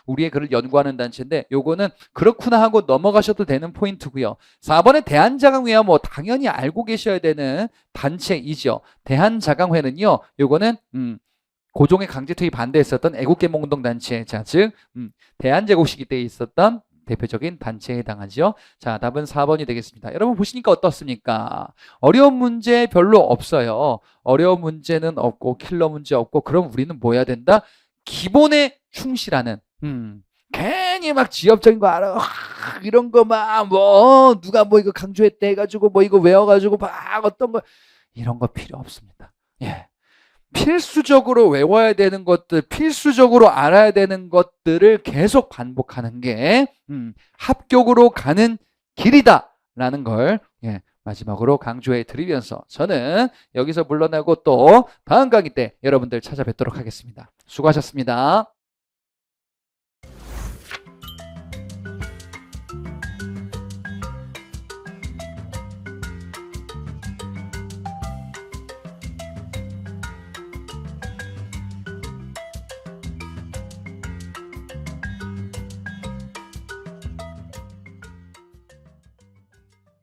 우리의 글을 연구하는 단체인데 요거는 그렇구나 하고 넘어가셔도 되는 포인트고요. 4번에 대한자강회야 뭐 당연히 알고 계셔야 되는 단체이죠. 대한자강회는요. 요거는 고종의 강제 투입 반대했었던 애국계몽운동 단체, 자, 즉 대한제국 시기 때 있었던 대표적인 단체에 해당하죠. 자, 답은 4번이 되겠습니다. 여러분 보시니까 어떻습니까? 어려운 문제 별로 없어요. 어려운 문제는 없고 킬러 문제 없고 그럼 우리는 뭐 해야 된다? 기본에 충실하는 괜히 막 지엽적인 거 알아. 이런 거 막 뭐 누가 뭐 이거 강조했대 해가지고 뭐 이거 외워가지고 막 어떤 거 이런 거 필요 없습니다. 필수적으로 외워야 되는 것들, 필수적으로 알아야 되는 것들을 계속 반복하는 게 합격으로 가는 길이다라는 걸 마지막으로 강조해 드리면서 저는 여기서 물러나고 또 다음 강의 때 여러분들 찾아뵙도록 하겠습니다. 수고하셨습니다.